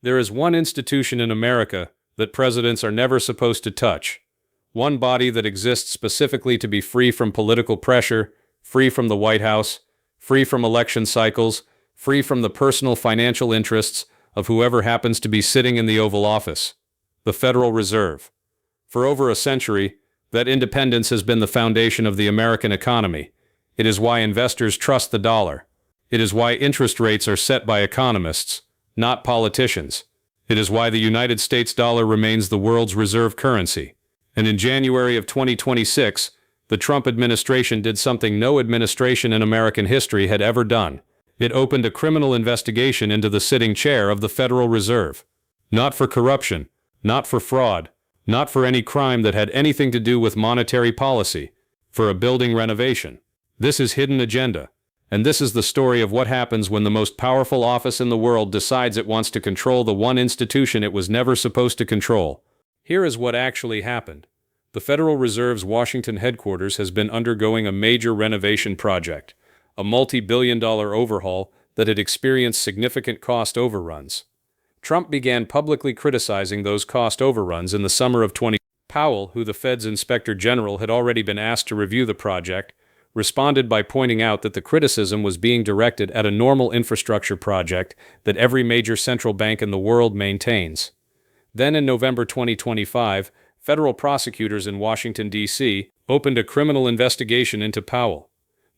There is one institution in America that presidents are never supposed to touch. One body that exists specifically to be free from political pressure, free from the White House, free from election cycles, free from the personal financial interests of whoever happens to be sitting in the Oval Office. The Federal Reserve. For over a century, that independence has been the foundation of the American economy. It is why investors trust the dollar. It is why interest rates are set by economists, not politicians. It is why the United States dollar remains the world's reserve currency. And in January of 2026, the Trump administration did something no administration in American history had ever done. It opened a criminal investigation into the sitting chair of the Federal Reserve. Not for corruption, not for fraud, not for any crime that had anything to do with monetary policy, for a building renovation. This is hidden agenda. And this is the story of what happens when the most powerful office in the world decides it wants to control the one institution it was never supposed to control. Here is what actually happened. The Federal Reserve's Washington headquarters has been undergoing a major renovation project, a multi-billion-dollar overhaul that had experienced significant cost overruns. Trump began publicly criticizing those cost overruns in the summer of 2020. Powell, who the Fed's Inspector General had already been asked to review the project, responded by pointing out that the criticism was being directed at a normal infrastructure project that every major central bank in the world maintains. Then in November 2025, federal prosecutors in Washington, D.C., opened a criminal investigation into Powell.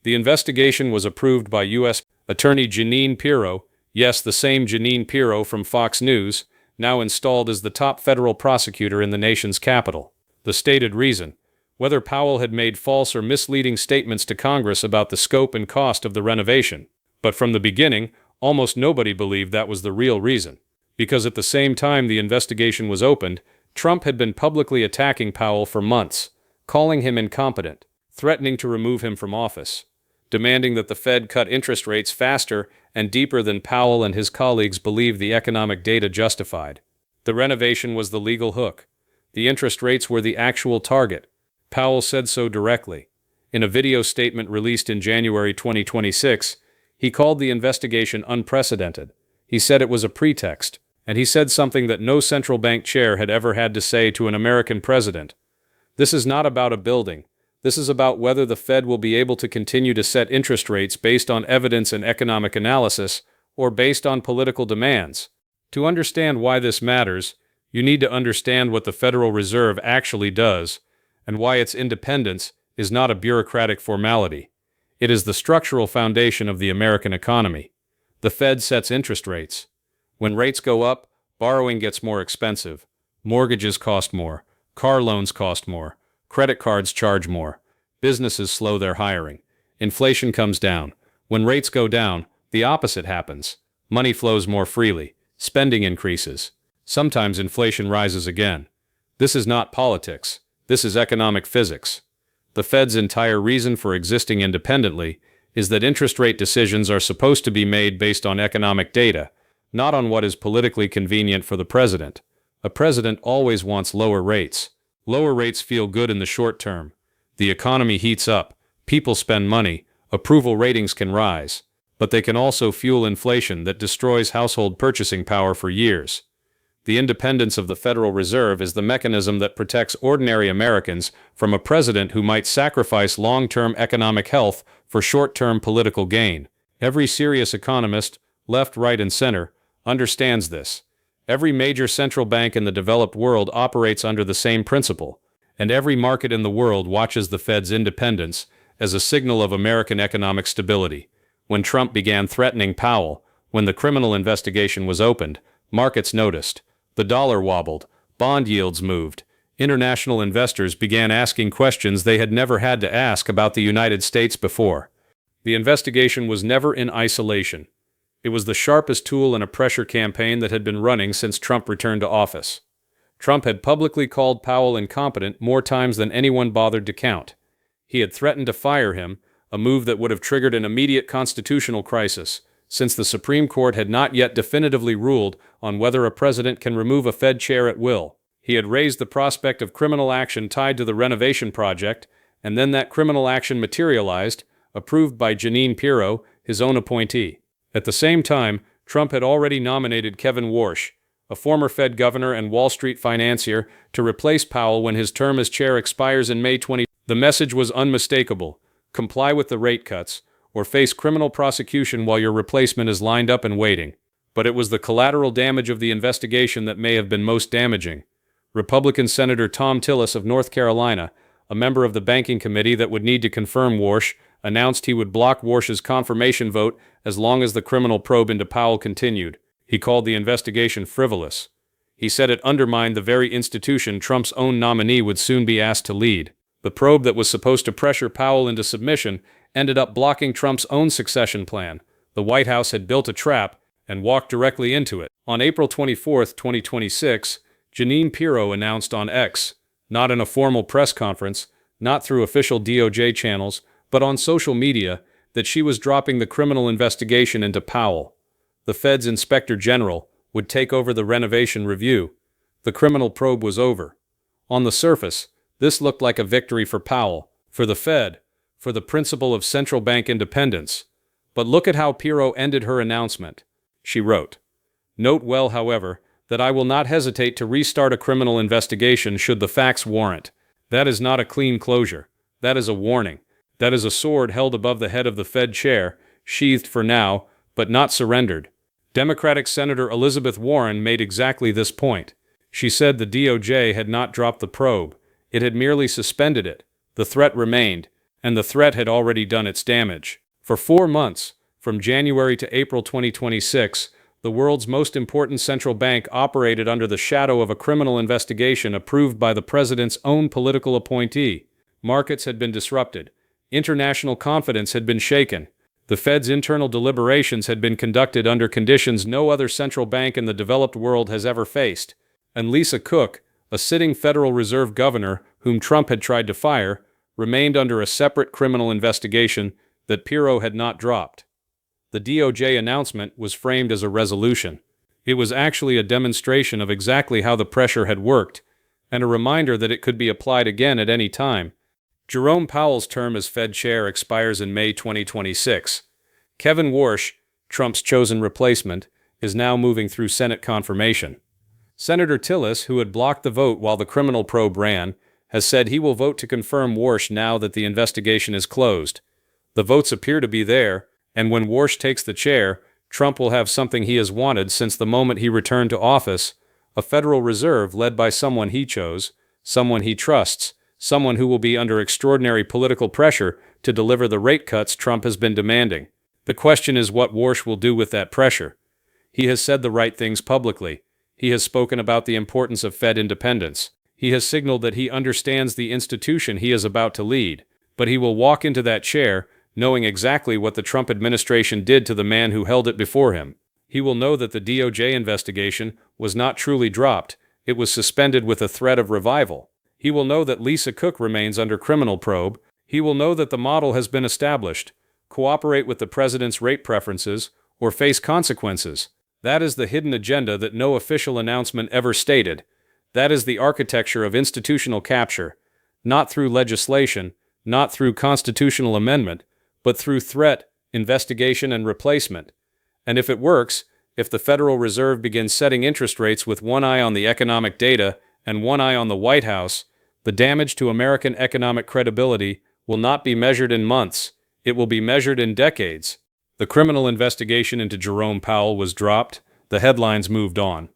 The investigation was approved by U.S. Attorney Jeanine Pirro, yes, the same Jeanine Pirro from Fox News, now installed as the top federal prosecutor in the nation's capital. The stated reason: whether Powell had made false or misleading statements to Congress about the scope and cost of the renovation. But from the beginning, almost nobody believed that was the real reason. Because at the same time the investigation was opened, Trump had been publicly attacking Powell for months, calling him incompetent, threatening to remove him from office, demanding that the Fed cut interest rates faster and deeper than Powell and his colleagues believed the economic data justified. The renovation was the legal hook. The interest rates were the actual target. Powell said so directly. In a video statement released in January 2026, he called the investigation unprecedented. He said it was a pretext, and he said something that no central bank chair had ever had to say to an American president. This is not about a building. This is about whether the Fed will be able to continue to set interest rates based on evidence and economic analysis, or based on political demands. To understand why this matters, you need to understand what the Federal Reserve actually does, and why its independence is not a bureaucratic formality. It is the structural foundation of the American economy. The Fed sets interest rates. When rates go up, borrowing gets more expensive. Mortgages cost more. Car loans cost more. Credit cards charge more. Businesses slow their hiring. Inflation comes down. When rates go down, the opposite happens. Money flows more freely. Spending increases. Sometimes inflation rises again. This is not politics. This is economic physics. The Fed's entire reason for existing independently is that interest rate decisions are supposed to be made based on economic data, not on what is politically convenient for the president. A president always wants lower rates. Lower rates feel good in the short term. The economy heats up, people spend money, approval ratings can rise, but they can also fuel inflation that destroys household purchasing power for years. The independence of the Federal Reserve is the mechanism that protects ordinary Americans from a president who might sacrifice long-term economic health for short-term political gain. Every serious economist, left, right, and center, understands this. Every major central bank in the developed world operates under the same principle, and every market in the world watches the Fed's independence as a signal of American economic stability. When Trump began threatening Powell, when the criminal investigation was opened, markets noticed. The dollar wobbled, bond yields moved. International investors began asking questions they had never had to ask about the United States before. The investigation was never in isolation. It was the sharpest tool in a pressure campaign that had been running since Trump returned to office. Trump had publicly called Powell incompetent more times than anyone bothered to count. He had threatened to fire him, a move that would have triggered an immediate constitutional crisis, since the Supreme Court had not yet definitively ruled on whether a president can remove a Fed chair at will. He had raised the prospect of criminal action tied to the renovation project, and then that criminal action materialized, approved by Jeanine Pirro, his own appointee. At the same time, Trump had already nominated Kevin Warsh, a former Fed governor and Wall Street financier, to replace Powell when his term as chair expires in May 20. The message was unmistakable: comply with the rate cuts, or face criminal prosecution while your replacement is lined up and waiting. But it was the collateral damage of the investigation that may have been most damaging. Republican Senator Thom Tillis of North Carolina, a member of the banking committee that would need to confirm Warsh, announced he would block Warsh's confirmation vote as long as the criminal probe into Powell continued. He called the investigation frivolous. He said it undermined the very institution Trump's own nominee would soon be asked to lead. The probe that was supposed to pressure Powell into submission ended up blocking Trump's own succession plan. The White House had built a trap and walked directly into it. On April 24, 2026, Jeanine Pirro announced on X, not in a formal press conference, not through official DOJ channels, but on social media, that she was dropping the criminal investigation into Powell. The Fed's Inspector General would take over the renovation review. The criminal probe was over. On the surface, this looked like a victory for Powell, for the Fed, for the principle of central bank independence. But look at how Pirro ended her announcement. She wrote, "Note well, however, that I will not hesitate to restart a criminal investigation should the facts warrant. That is not a clean closure. That is a warning. That is a sword held above the head of the Fed chair, sheathed for now, but not surrendered." Democratic Senator Elizabeth Warren made exactly this point. She said the DOJ had not dropped the probe. It had merely suspended it. The threat remained, and the threat had already done its damage. For 4 months, from January to April 2026, the world's most important central bank operated under the shadow of a criminal investigation approved by the president's own political appointee. Markets had been disrupted. International confidence had been shaken. The Fed's internal deliberations had been conducted under conditions no other central bank in the developed world has ever faced. And Lisa Cook, a sitting Federal Reserve governor whom Trump had tried to fire, remained under a separate criminal investigation that Pirro had not dropped. The DOJ announcement was framed as a resolution. It was actually a demonstration of exactly how the pressure had worked, and a reminder that it could be applied again at any time. Jerome Powell's term as Fed chair expires in May 2026. Kevin Warsh, Trump's chosen replacement, is now moving through Senate confirmation. Senator Tillis, who had blocked the vote while the criminal probe ran, has said he will vote to confirm Warsh now that the investigation is closed. The votes appear to be there, and when Warsh takes the chair, Trump will have something he has wanted since the moment he returned to office: a Federal Reserve led by someone he chose, someone he trusts, someone who will be under extraordinary political pressure to deliver the rate cuts Trump has been demanding. The question is what Warsh will do with that pressure. He has said the right things publicly. He has spoken about the importance of Fed independence. He has signaled that he understands the institution he is about to lead, but he will walk into that chair knowing exactly what the Trump administration did to the man who held it before him. He will know that the DOJ investigation was not truly dropped, it was suspended with a threat of revival. He will know that Lisa Cook remains under criminal probe. He will know that the model has been established: cooperate with the president's rate preferences, or face consequences. That is the hidden agenda that no official announcement ever stated. That is the architecture of institutional capture, not through legislation, not through constitutional amendment, but through threat, investigation, and replacement. And if it works, if the Federal Reserve begins setting interest rates with one eye on the economic data and one eye on the White House, the damage to American economic credibility will not be measured in months, it will be measured in decades. The criminal investigation into Jerome Powell was dropped, the headlines moved on.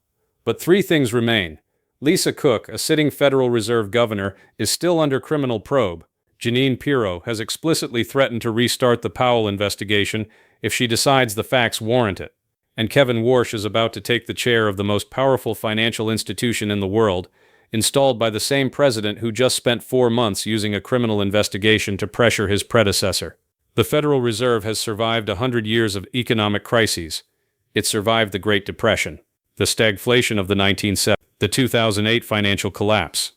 But 3 things remain. Lisa Cook, a sitting Federal Reserve governor, is still under criminal probe. Jeanine Pirro has explicitly threatened to restart the Powell investigation if she decides the facts warrant it. And Kevin Warsh is about to take the chair of the most powerful financial institution in the world, installed by the same president who just spent 4 months using a criminal investigation to pressure his predecessor. The Federal Reserve has survived 100 years of economic crises. It survived the Great Depression, the stagflation of the 1970s, the 2008 financial collapse.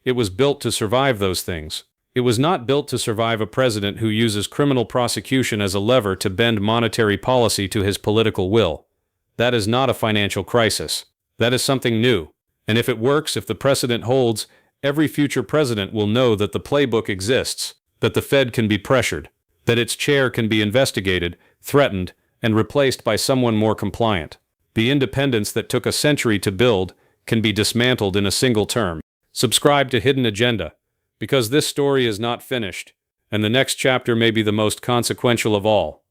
It was built to survive those things. It was not built to survive a president who uses criminal prosecution as a lever to bend monetary policy to his political will. That is not a financial crisis. That is something new. And if it works, if the precedent holds, every future president will know that the playbook exists, that the Fed can be pressured, that its chair can be investigated, threatened, and replaced by someone more compliant. The independence that took a century to build can be dismantled in a single term. Subscribe to Hidden Agenda, because this story is not finished, and the next chapter may be the most consequential of all.